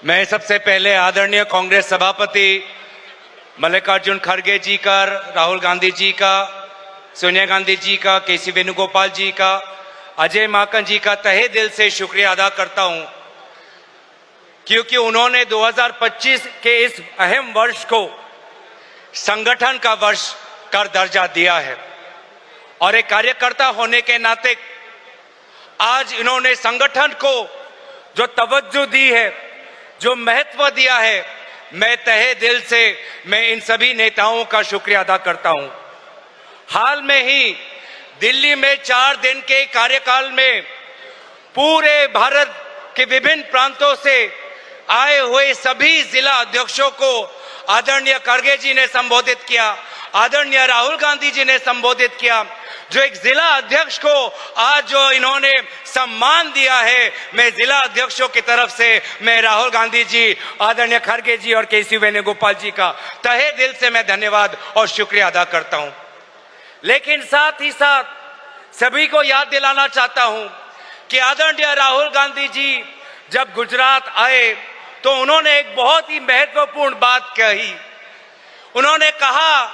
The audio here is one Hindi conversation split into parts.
मैं सबसे पहले आदरणीय कांग्रेस सभापति मल्लिकार्जुन खड़गे जी का, राहुल गांधी जी का, सोनिया गांधी जी का, केसी वेणुगोपाल जी का, अजय माकन जी का तहे दिल से शुक्रिया अदा करता हूं, क्योंकि उन्होंने 2025 के इस अहम वर्ष को संगठन का वर्ष का दर्जा दिया है। और एक कार्यकर्ता होने के नाते आज इन्होंने संगठन को जो तवज्जो दी है, जो महत्व दिया है, मैं तहे दिल से मैं इन सभी नेताओं का शुक्रिया अदा करता हूं। हाल में ही दिल्ली में 4 दिन के कार्यकाल में पूरे भारत के विभिन्न प्रांतों से आए हुए सभी जिला अध्यक्षों को आदरणीय खड़गे जी ने संबोधित किया, आदरणीय राहुल गांधी जी ने संबोधित किया। जो एक जिला अध्यक्ष को आज जो इन्होंने सम्मान दिया है, मैं जिला अध्यक्षों की तरफ से मैं राहुल गांधी जी, आदरणीय खड़गे जी और केसी वेणुगोपाल जी का तहे दिल से मैं धन्यवाद और शुक्रिया अदा करता हूं। लेकिन साथ ही साथ सभी को याद दिलाना चाहता हूं कि आदरणीय राहुल गांधी जी जब गुजरात आए तो उन्होंने एक बहुत ही महत्वपूर्ण बात कही। उन्होंने कहा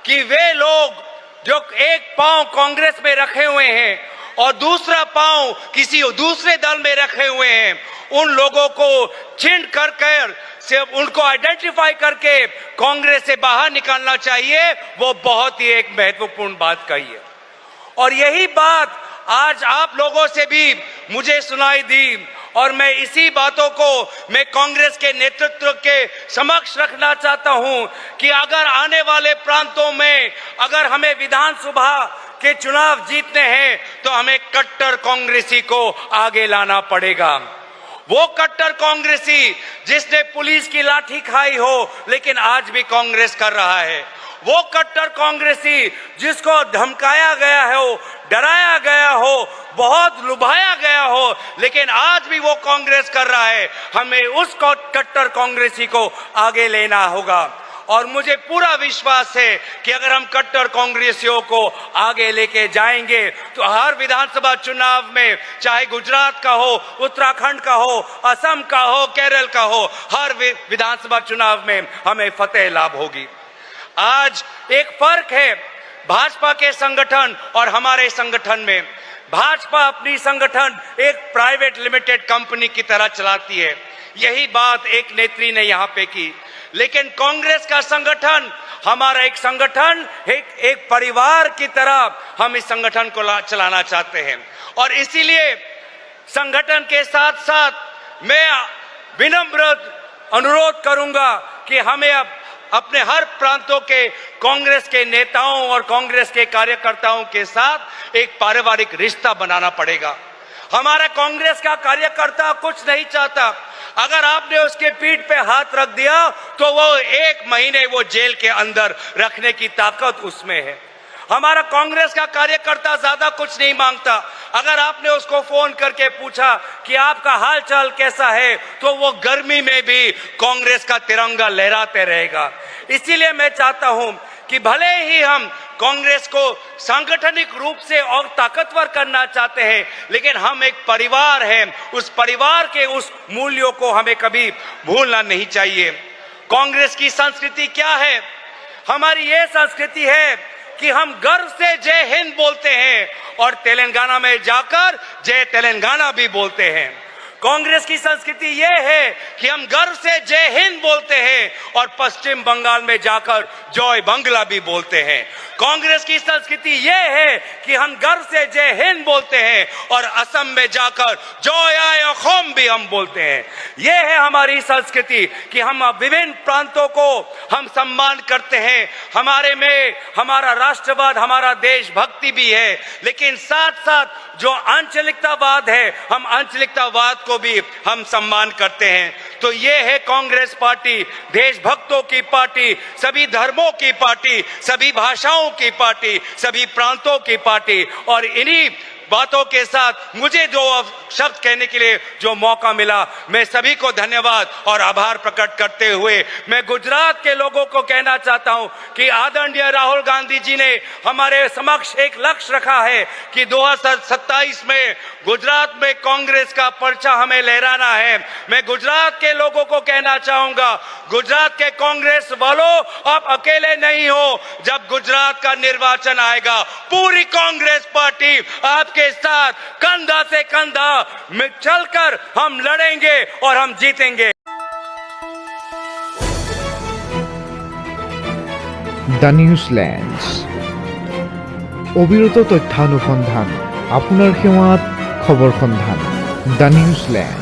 कि वे लोग जो एक पांव कांग्रेस में रखे हुए हैं और दूसरा पांव किसी दूसरे दल में रखे हुए हैं, उन लोगों को चिन्ह कर सिर्फ उनको आइडेंटिफाई करके कांग्रेस से बाहर निकालना चाहिए। वो बहुत ही एक महत्वपूर्ण बात कही है और यही बात आज आप लोगों से भी मुझे सुनाई दी और मैं इसी बातों को मैं कांग्रेस के नेतृत्व के समक्ष रखना चाहता हूं कि अगर आने वाले प्रांतों में अगर हमें विधानसभा के चुनाव जीतने हैं तो हमें कट्टर कांग्रेसी को आगे लाना पड़ेगा। वो कट्टर कांग्रेसी जिसने पुलिस की लाठी खाई हो लेकिन आज भी कांग्रेस कर रहा है, वो कट्टर कांग्रेसी जिसको धमकाया गया हो, डराया गया हो, बहुत लुभाया गया हो, लेकिन आज भी वो कांग्रेस कर रहा है, हमें उस कट्टर कांग्रेसी को आगे लेना होगा। और मुझे पूरा विश्वास है कि अगर हम कट्टर कांग्रेसियों को आगे लेके जाएंगे तो हर विधानसभा चुनाव में, चाहे गुजरात का हो, उत्तराखंड का हो, असम का हो, केरल का हो, हर विधानसभा चुनाव में हमें फतेह लाभ होगी। आज एक फर्क है भाजपा के संगठन और हमारे संगठन में। भाजपा अपनी संगठन एक प्राइवेट लिमिटेड कंपनी की तरह चलाती है, यही बात एक नेत्री ने यहाँ पे की। लेकिन कांग्रेस का संगठन हमारा एक संगठन एक परिवार की तरह हम इस संगठन को चलाना चाहते हैं और इसीलिए संगठन के साथ साथ मैं विनम्र अनुरोध करूंगा कि हमें अब अपने हर प्रांतों के कांग्रेस के नेताओं और कांग्रेस के कार्यकर्ताओं के साथ एक पारिवारिक रिश्ता बनाना पड़ेगा। हमारा कांग्रेस का कार्यकर्ता कुछ नहीं चाहता, अगर आपने उसके पीठ पे हाथ रख दिया तो वो 1 महीने वो जेल के अंदर रखने की ताकत उसमें है। हमारा कांग्रेस का कार्यकर्ता ज्यादा कुछ नहीं मांगता, अगर आपने उसको फोन करके पूछा कि आपका हाल चाल कैसा है तो वो गर्मी में भी कांग्रेस का तिरंगा लहराते रहेगा। इसीलिए मैं चाहता हूं कि भले ही हम कांग्रेस को सांगठनिक रूप से और ताकतवर करना चाहते हैं, लेकिन हम एक परिवार हैं, उस परिवार के उस मूल्यों को हमें कभी भूलना नहीं चाहिए। कांग्रेस की संस्कृति क्या है? हमारी ये संस्कृति है कि हम गर्व से जय हिंद बोलते हैं और तेलंगाना में जाकर जय तेलंगाना भी बोलते हैं। कांग्रेस की संस्कृति ये है कि हम गर्व से जय हिंद बोलते हैं और पश्चिम बंगाल में जाकर जय बांग्ला भी बोलते हैं। कांग्रेस की संस्कृति ये है कि हम गर्व से जय हिंद बोलते हैं और असम में जाकर जय आय अखोम भी हम बोलते हैं। ये है हमारी संस्कृति कि हम विभिन्न प्रांतों को हम सम्मान करते हैं। हमारे में हमारा राष्ट्रवाद, हमारा देशभक्ति भी है, लेकिन साथ साथ जो आंचलिकतावाद है, हम आंचलिकतावाद को भी हम सम्मान करते हैं। तो ये है कांग्रेस पार्टी, देशभक्तों की पार्टी, सभी धर्मों की पार्टी, सभी भाषाओं की पार्टी, सभी प्रांतों की पार्टी और इन्हीं बातों के साथ मुझे दो शब्द कहने के लिए जो मौका मिला, मैं सभी को धन्यवाद और आभार प्रकट करते हुए मैं गुजरात के लोगों को कहना चाहता हूं कि आदरणीय राहुल गांधी जी ने हमारे समक्ष एक लक्ष्य रखा है कि 2027 में गुजरात में कांग्रेस का पर्चा हमें लहराना है। मैं गुजरात के लोगों को कहना चाहूंगा, गुजरात के कांग्रेस वालों, आप अकेले नहीं हो। जब गुजरात का निर्वाचन आएगा, पूरी कांग्रेस पार्टी आपके साथ कंधा से कंधा चलकर हम लड़ेंगे और हम जीतेंगे। দ্য নিউজল্যান্ডছ অবিরত তথ্যানুসন্ধান, আপোনাৰ সেৱাত খবৰ সন্ধান। The Newsland.